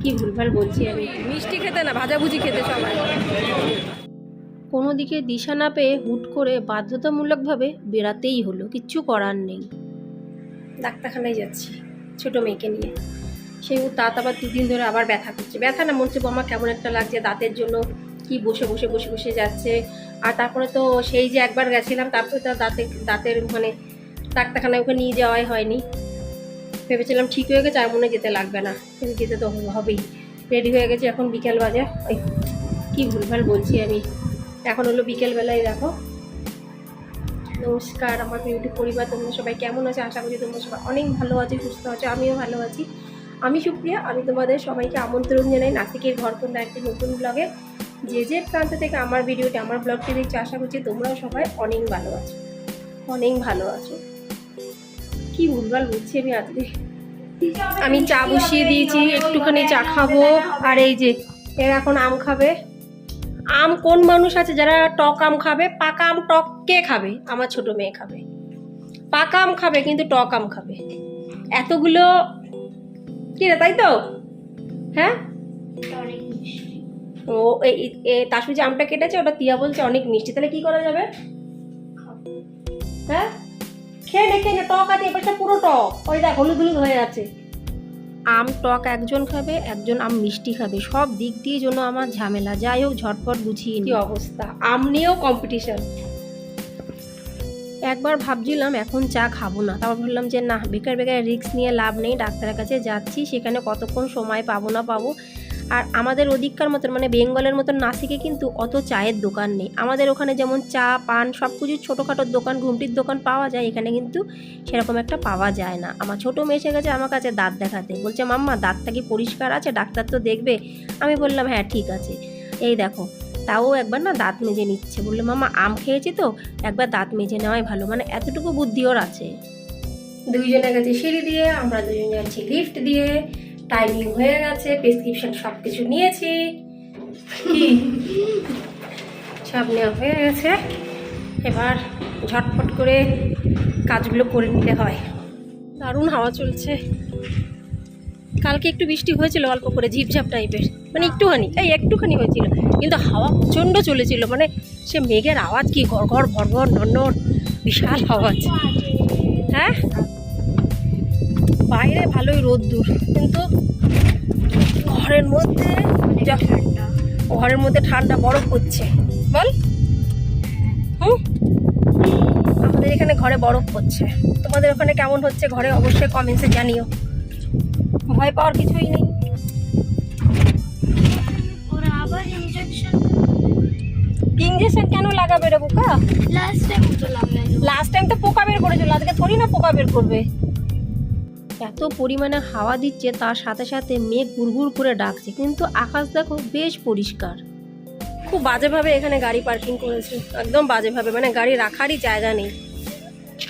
কি ভুলভাল বলছি আমি। মিষ্টি খেতে না ভাজাভুজি খেতে সবাই। কোনো দিকে দিশা না পেয়ে হুট করে বাধ্যতামূলকভাবে বেরাতেই হলো, কিচ্ছু করার নেই। ডাক্তারখানায় যাচ্ছি ছোট মেয়েকে নিয়ে। সেই দাঁত আবার 2 দিন ধরে আবার ব্যথা করছে, ব্যথা না মনে হচ্ছে আমার কেমন একটা লাগছে দাঁতের জন্য, কি বসে বসে বসে বসে যাচ্ছে। আর তারপরে তো সেই যে একবার গেছিলাম তারপরে তো দাঁতের মানে ডাক্তারখানায় ওকে নিয়ে যাওয়াই হয়নি। ভেবেছিলাম ঠিক হয়ে গেছে আর মনে যেতে লাগবে না, কিন্তু যেতে তো হবেই। রেডি হয়ে গেছে, এখন বিকেল বাজে। ওই কী ভুলভাল বলছি আমি। এখন হলো বিকেলবেলায়। দেখো, নমস্কার আমার ইউটিউব পরিবার, তোমরা সবাই কেমন আছে? আশা করি তোমরা সবাই অনেক ভালো আছো, সুস্থ আছো, আমিও ভালো আছি। আমি সুপ্রিয়া, আমি তোমাদের সবাইকে আমন্ত্রণ জানাই নাসিকের ঘরকন্ডা একটি নতুন ব্লগে। যে প্রান্ত থেকে আমার ভিডিওটি, আমার ব্লগটি দেখছো, আশা করছি তোমরাও সবাই অনেক ভালো আছো, অনেক ভালো আছো। কি ভুলভাল বলছি আমি আজকে। আমি চা বসিয়ে দিয়েছি, একটুখানি চা খাবো। আর এই যে এরা এখন আম খাবে। আম কোন মানুষ আছে যারা টক আম খাবে? পাকা আম টক কে খাবে? আমার ছোট মেয়ে খাবে। পাকা আম খাবে কিন্তু টক আম খাবে। এতগুলো কি রে, তাই তো? হ্যাঁ, ও তাসু যে আমটা কেটেছে ওটা তিয়া বলছে অনেক মিষ্টি, তাহলে কি করা যাবে? হ্যাঁ, খেয়ে নে টক আছে, এবারটা পুরো টক। ওই দেখ হলুদ হলুদ হয়ে আছে। আম টক একজন খাবে, একজন আম মিষ্টি খাবে, সব দিক দিয়ে জন্য আমার ঝামেলা। যাই হোক, ঝটপট গুছিয়ে কি অবস্থা, আম নিয়েও কম্পিটিশন। একবার ভাবছিলাম এখন চা খাবো না, তারপর বললাম যে না, বেকার রিস্ক নিয়ে লাভ নেই। ডাক্তারের কাছে যাচ্ছি, সেখানে কতক্ষণ সময় পাবো না পাবো। আর আমাদের ওদিককার মতন মানে বেঙ্গলের মতন নাসিকে কিন্তু অত চায়ের দোকান নেই। আমাদের ওখানে যেমন চা পান সব কিছু ছোটোখাটোর দোকান, ঘুমটির দোকান পাওয়া যায়, এখানে কিন্তু সেরকম একটা পাওয়া যায় না। আমার ছোটো মেয়ে এসে গেছে আমার কাছে দাঁত দেখাতে, বলছে মাম্মা দাঁতটা কি পরিষ্কার আছে, ডাক্তার তো দেখবে। আমি বললাম হ্যাঁ ঠিক আছে। এই দেখো, তাও একবার না দাঁত মেজে নিচ্ছে, বললো মামা আম খেয়েছি তো একবার দাঁত মেজে নেওয়াই ভালো, মানে এতটুকু বুদ্ধি ওর আছে। দুইজনে গেছে সিঁড়ি দিয়ে, আমরা দুজন যাচ্ছি লিফট দিয়ে। টাইমিং হয়ে গেছে, প্রেসক্রিপশন সব কিছু নিয়েছি, সব নেওয়া হয়ে গেছে। এবার ঝটপট করে কাজগুলো করে নিতে হয়। দারুণ হাওয়া চলছে। কালকে একটু বৃষ্টি হয়েছিল অল্প করে, ঝিপঝাপ টাইপের, মানে একটুখানি হয়েছিল, কিন্তু হাওয়া প্রচণ্ড চলেছিল। মানে সে মেঘের আওয়াজ কি ঘর ঘর ভর ভর নড়, বিশাল আওয়াজ। হ্যাঁ, বাইরে ভালোই রোদ্দুর, কিন্তু ঘরের মধ্যে ঠান্ডা, বরফ পড়ছে। বল, আমাদের এখানে ঘরে বরফ পড়ছে। তোমাদের ওখানে কেমন হচ্ছে ঘরে অবশ্যই কমেন্টসে জানিও। ভয় পাওয়ার কিছুই নেই। ইঞ্জেকশন কেন লাগাবে রে বোকা? লাস্ট টাইম তো পোকা বের করেছিল, আজকে থোড়ি না পোকা বের করবে। এত পরিমাণে হাওয়া দিচ্ছে, তার সাথে সাথে মেঘ গুড়গুড় করে ডাকছে, কিন্তু আকাশ দেখো বেশ পরিষ্কার। খুব বাজেভাবে এখানে গাড়ি পার্কিং করেছে, একদম বাজেভাবে, মানে গাড়ি রাখারই জায়গা নেই।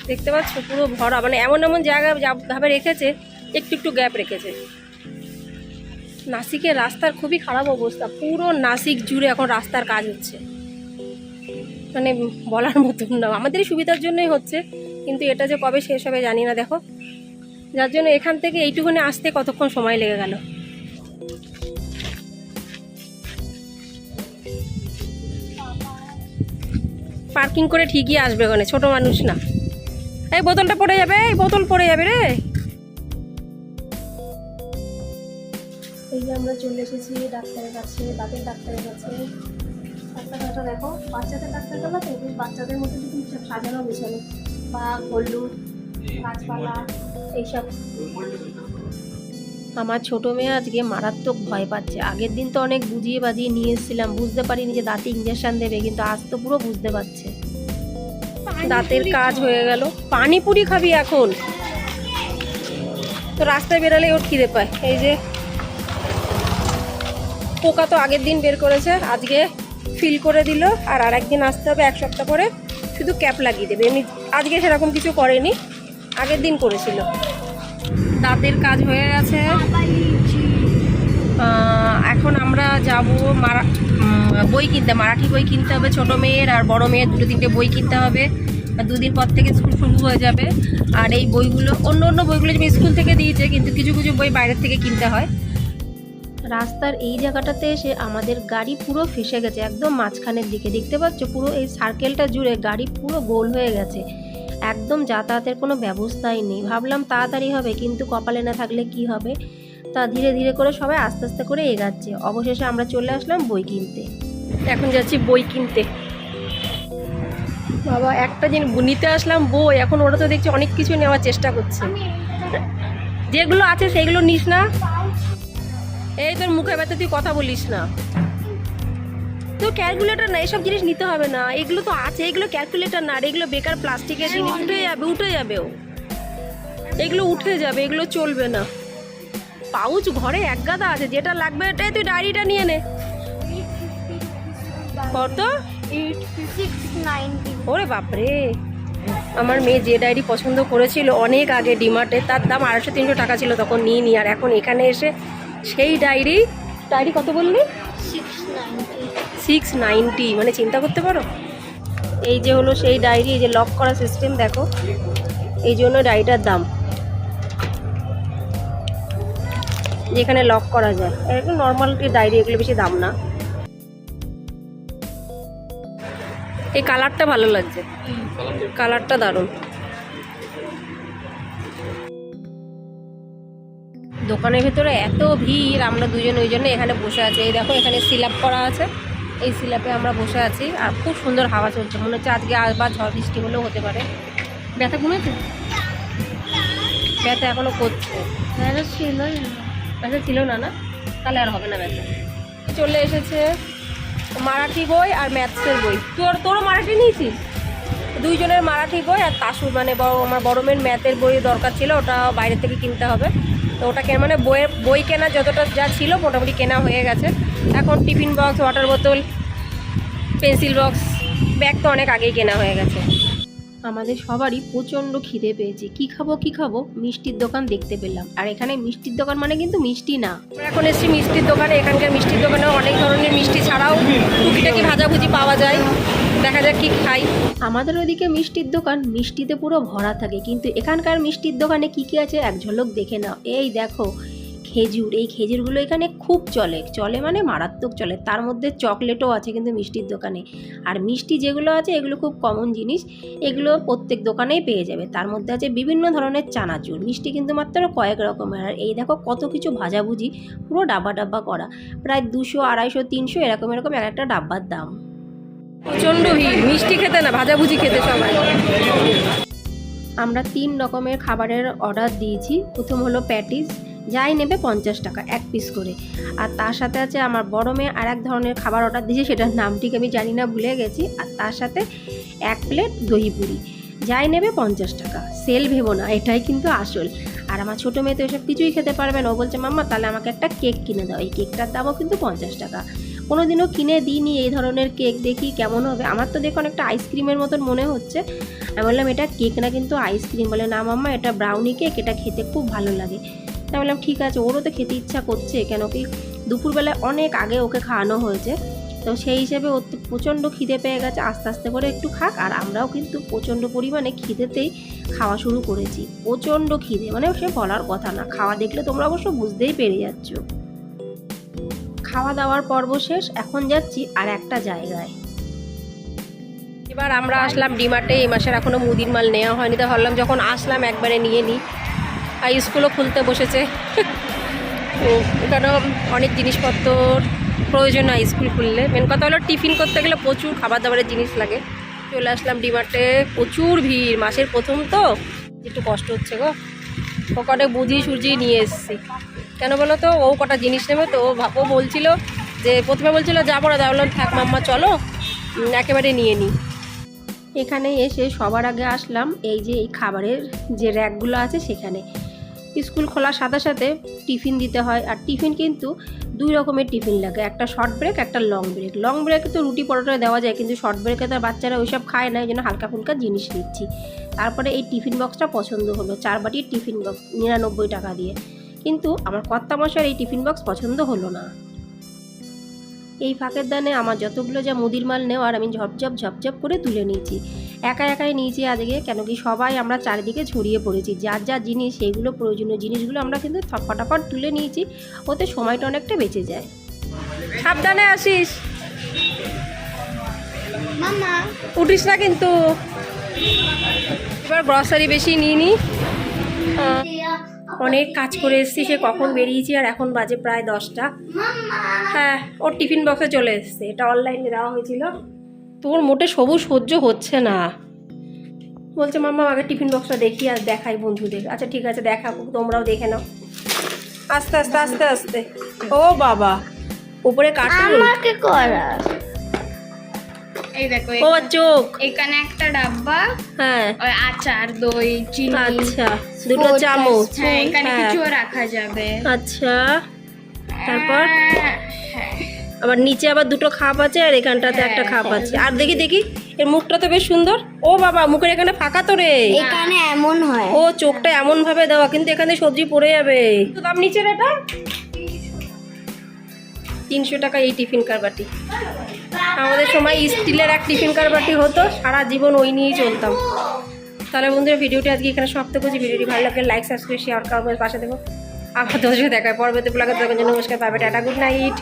দেখতে পাচ্ছ পুরো ভরা, মানে এমন জায়গা ভাবে রেখেছে, একটু গ্যাপ রেখেছে। নাসিকের রাস্তার খুবই খারাপ অবস্থা, পুরো নাসিক জুড়ে এখন রাস্তার কাজ হচ্ছে, মানে বলার মতন না। আমাদেরই সুবিধার জন্যই হচ্ছে, কিন্তু এটা যে কবে শেষ হবে জানি না। দেখো, যার জন্য এখান থেকে এইটুকুনে আসতে কতক্ষণ সময় লেগে গেল। পার্কিং করে ঠিকই আসবে ওখানে, ছোট মানুষ না। এই বোতলটা পড়ে যাবে, এই বোতল পড়ে যাবে রে। এই যে আমরা চলে এসেছি ডাক্তারের কাছে, দাঁতের ডাক্তারের কাছে। রাস্তাঘাটটা দেখো, বাচ্চাদের ডাক্তারখানা তো, বাচ্চাদের মধ্যে কিন্তু সব সাজানো গোছানো, বাঘ হলুদ গাছপালা এইসব। আমার ছোট মেয়ে আজকে মারাত্মক ভয় পাচ্ছে। আগের দিন তো অনেক বুঝিয়ে বাজিয়ে নিয়ে এসেছিলাম, বুঝতে পারিনি যে দাঁতে ইঞ্জেকশন দেবে, কিন্তু আজ তো পুরো বুঝতে পারছে। দাঁতের কাজ হয়ে গেল। পানিপুরি খাবি এখন? তো রাস্তায় বেরালে ওর খিদে পায়। এই যে পোকা তো আগের দিন বের করেছে, আজকে ফিল করে দিল। আর একদিন আসতে হবে, 1 সপ্তাহ পরে শুধু ক্যাপ লাগিয়ে দেবে। এমনি আজকে সেরকম কিছু করেনি, আগের দিন করেছিল। দাঁতের কাজ হয়ে গেছে। এখন আমরা যাব বই কিনতে, মারাঠি বই কিনতে হবে ছোট মেয়ের, আর বড় মেয়ের 2-3টে বই কিনতে হবে। 2 দিন পর থেকে স্কুল শুরু হয়ে যাবে। আর এই বইগুলো, অন্য বইগুলো যেমন স্কুল থেকে দিয়েছে, কিন্তু কিছু বই বাইরের থেকে কিনতে হয়। রাস্তার এই জায়গাটাতে এসে আমাদের গাড়ি পুরো ফেসে গেছে, একদম মাঝখানের দিকে দেখতে পাচ্ছ, পুরো এই সার্কেলটা জুড়ে গাড়ি পুরো গোল হয়ে গেছে, একদম যাতায়াতের কোনো ব্যবস্থাই নেই। ভাবলাম তাড়াতাড়ি হবে, কিন্তু কপালে না থাকলে কি হবে। তা ধীরে ধীরে করে সবাই আস্তে আস্তে করে এগাচ্ছে। অবশেষে আমরা চলে আসলাম বই কিনতে। এখন যাচ্ছি বই কিনতে। বাবা একটা জিনিস নিতে আসলাম বই, এখন ওরা তো দেখছি অনেক কিছু নেওয়ার চেষ্টা করছে। যেগুলো আছে সেগুলো নিস না। এই তোর মুখে ব্যথা, তুই কথা বলিস না। তো ক্যালকুলেটর না, এসব জিনিস নিতে হবে না, এগুলো তো আছে, এগুলো ক্যালকুলেটর না, আর এগুলো বেকার প্লাস্টিকের জিনিস, উঠে যাবে এগুলো উঠে যাবে, এগুলো চলবে না। পাউচ ঘরে এক গাদা আছে, যেটা লাগবে এটাই, তুই ডায়েরিটা নিয়ে নে। কত? 690। ওরে বাপরে, আমার মেয়ে যে ডায়েরি পছন্দ করেছিল অনেক আগে ডিমার্টে, তার দাম 250-300 টাকা ছিল, তখন নিয়ে নি। আর এখন এখানে এসে সেই ডায়েরি কত বললি? 690, মানে চিন্তা করতে পারো। এই যে হলো সেই ডায়েরি, এই যে লক করা সিস্টেম দেখো, এই জন্য ডায়েরিটার দাম, যেখানে লক করা যায়। এরকম নর্মাল ডায়েরি, এগুলো বেশি দাম না। এই কালারটা ভালো লাগছে, কালারটা দারুণ। দোকানের ভেতরে এত ভিড়, আমরা দুজন ওই জন্য এখানে বসে আছি। এই দেখো এখানে সিলাপ করা আছে, এই সিলাপে আমরা বসে আছি, আর খুব সুন্দর হাওয়া চলছে। মনে হচ্ছে আজকে আবার ঝড় বৃষ্টি হলেও হতে পারে। ব্যথা কমেছে? ব্যথা এখনো করছে। ব্যথা ছিল না, না তাহলে আর হবে না ব্যথা। চলে এসেছে মারাঠি বই আর ম্যাথসের বই। তোরও মারাঠি নিয়েছিস? দুইজনের মারাঠি বই, আর তাসুর মানে আমার বড় মেয়ের ম্যাথের বই দরকার ছিল, ওটা বাইরে থেকে কিনতে হবে। তো ওটা মানে বই কেনা যতটা যা ছিল মোটামুটি কেনা হয়ে গেছে। এখন টিফিন বক্স, ওয়াটার বোতল, পেন্সিল বক্স, ব্যাগ তো অনেক আগেই কেনা হয়ে গেছে। আমাদের সবারই প্রচণ্ড খিদে পেয়েছে। কি খাবো, মিষ্টির দোকান দেখতে পেলাম। আর এখানে মিষ্টির দোকান মানে কিন্তু মিষ্টি না, আমরা এখন এসেছি মিষ্টির দোকানে। এখানকার মিষ্টির দোকানে অনেক ধরনের মিষ্টি ছাড়াও টুকিটাকি ভাজাভুজি পাওয়া যায়, দেখা যাক কি খাই। আমাদের ওইদিকে মিষ্টির দোকান মিষ্টিতে পুরো ভরা থাকে, কিন্তু এখানকার মিষ্টির দোকানে কি কি আছে এক ঝলক দেখে নাও। এই দেখো খেজুর, এই খেজুরগুলো এখানে খুব চলে মানে মারাত্মক চলে। তার মধ্যে চকলেটও আছে কিন্তু মিষ্টির দোকানে। আর মিষ্টি যেগুলো আছে এগুলো খুব কমন জিনিস, এগুলো প্রত্যেক দোকানেই পেয়ে যাবে। তার মধ্যে আছে বিভিন্ন ধরনের চানাচুর, মিষ্টি কিন্তু মাত্র কয়েক রকমের। আর এই দেখো কত কিছু ভাজাভুজি, পুরো ডাব্বা করা, প্রায় 200, 250, 300 এরকম এক একটা ডাব্বার দাম। প্রচণ্ড ভিড়, মিষ্টি খেতে না ভাজাভুজি খেতে সবাই। আমরা 3 রকমের খাবারের অর্ডার দিয়েছি। প্রথম হলো প্যাটিস, যাই নেবে 50 টাকা 1 পিস করে। আর তার সাথে আছে আমার বড় মেয়ে আর এক ধরনের খাবার অর্ডার দিয়েছে, সেটার নাম ঠিক আমি জানি না, ভুলে গেছি। আর তার সাথে 1 প্লেট দহি পুরি, যাই নেবে 50 টাকা। সেল ভেবো না, এটাই কিন্তু আসল। আর আমার ছোটো মেয়ে তো এসব কিছুই খেতে পারবে না, ও বলছে মাম্মা তাহলে আমাকে একটা কেক কিনে দাও। এই কেকটার দামও কিন্তু 50 টাকা। কোনোদিনও কিনে দিইনি এই ধরনের কেক, দেখি কেমন হবে। আমার তো দেখুন একটা আইসক্রিমের মতন মনে হচ্ছে। আমি বললাম এটা কেক না কিন্তু আইসক্রিম। বলে না মাম্মা এটা ব্রাউনি কেক, এটা খেতে খুব ভালো লাগে। তাই বললাম ঠিক আছে, ওরও তো খেতে ইচ্ছা করছে, কেন কি দুপুরবেলায় অনেক আগে ওকে খাওয়ানো হয়েছে, তো সেই হিসেবে ওর তো প্রচণ্ড খিদে পেয়ে গেছে। আস্তে আস্তে করে একটু খাক। আর আমরাও কিন্তু প্রচণ্ড পরিমাণে খিদেতেই খাওয়া শুরু করেছি। প্রচণ্ড খিদে, মানে সে বলার কথা না। খাওয়া দেখলে তোমরা অবশ্য বুঝতেই পেরে যাচ্ছ। খাওয়া দাওয়ার পর্ব শেষ, এখন যাচ্ছি আর একটা জায়গায়। এবার আমরা আসলাম ডিমার্টে। এই মাসের এখনও মুদির মাল নেওয়া হয়নি, তো ভাবলাম যখন আসলাম একবারে নিয়ে নিই। আর স্কুলও খুলতে বসেছে, তো এখানেও অনেক জিনিসপত্র প্রয়োজন হয় স্কুল খুললে। মেন কথা হলো টিফিন করতে গেলে প্রচুর খাবার দাবারের জিনিস লাগে। চলে আসলাম ডিমার্টে, প্রচুর ভিড়, মাসের প্রথম তো একটু কষ্ট হচ্ছে গো। ও কটা বুঝিয়ে নিয়ে এসেছি। কেন বলো তো, ও কটা জিনিস নেবে, তো ও বলছিল যে প্রথমে বলছিল যাবো না, তাই বললাম থাক মাম্মা চলো একেবারে নিয়ে নিই। এখানে এসে সবার আগে আসলাম এই যে এই খাবারের যে র্যাকগুলো আছে সেখানে। স্কুল খোলার সাথে সাথে টিফিন দিতে হয়, আর টিফিন কিন্তু 2 রকমের টিফিন লাগে, একটা শর্ট ব্রেক একটা লং ব্রেক। লং ব্রেকে তো রুটি পরোটা দেওয়া যায়, কিন্তু শর্ট ব্রেকে তো বাচ্চারা ওইসব খায় না, এই জন্য হালকা ফুলকা জিনিস নিচ্ছি। তারপরে এই টিফিন বক্সটা পছন্দ হলো, 4 বাটির টিফিন বক্স 99 টাকা দিয়ে। কিন্তু আমার কর্তামশাইয়ের এই টিফিন বক্স পছন্দ হলো না। এই ফাঁকের দানে আমার যতগুলো যা মুদির মাল নেওয়ার আমি ঝপঝপ করে তুলে নিয়েছি। একা একাই নিয়েছি আজকে, কেন কি সবাই আমরা চারিদিকে ছড়িয়ে পড়েছি, যার যা জিনিস সেইগুলো প্রয়োজনীয় জিনিসগুলো আমরা কিন্তু ফটাফট তুলে নিয়েছি, ওতে সময়টা অনেকটা বেঁচে যায়। সাবধানে আসিস, মামা উঠিস না কিন্তু। এবার গ্রসারি বেশি নিয়ে নি, অনেক কাজ করে এসেছি, সে কখন বেরিয়েছি আর এখন বাজে প্রায় 10টা। হ্যাঁ, ওর টিফিন বক্সে চলে এসছে, এটা অনলাইনে দেওয়া হয়েছিল। তোর মোটে সবুজ সহ্য হচ্ছে না, বলছে মাম্মা আগে টিফিন বক্সটা দেখি আর দেখাই বন্ধুদের। আচ্ছা ঠিক আছে, দেখাবো, তোমরাও দেখে নাও। আস্তে আস্তে আস্তে আস্তে। ও বাবা, উপরে কার্টুন, আমাকে করা। এই দেখো ও চোখ, এখানে একটা ডাব্বা, হ্যাঁ ওই আচার, দই, চিনি, আচ্ছা, দুটো চামচ, হ্যাঁ এখানে হ্যাঁ। কিছু রাখা যাবে। আচ্ছা, তারপর হ্যাঁ আবার নিচে আবার দুটো খাপ আছে আর এখানটাতে একটা খাপ হ্যাঁ। আছে। আর দেখি দেখি, এর মুখটা তো বেশ সুন্দর। ও বাবা, মুখের এখানে ফাঁকা তো রে। এখানে এমন হয়। ও চোখটা এমন ভাবে দেওয়া, কিন্তু এখানে সবজি পড়ে যাবে। তো দাম নিচে এটা 300 টাকা এই টিফিন কারবাটি। আমাদের সময় স্টিলের এক টিফিন কারবাটি হতো, সারা জীবন ওই নিয়েই চলতাম। তাহলে বন্ধুরা, ভিডিওটি আজকে এখানে সমাপ্ত করছি। ভিডিওটি ভালো লাগলে লাইক, সাবস্ক্রাইব, শেয়ার করবে, পাশে দেবো। আবার তোমাদের সাথে দেখা হয় পরবর্তী ব্লগে। তখন জন্য নমস্কার, bye bye, tata, good night.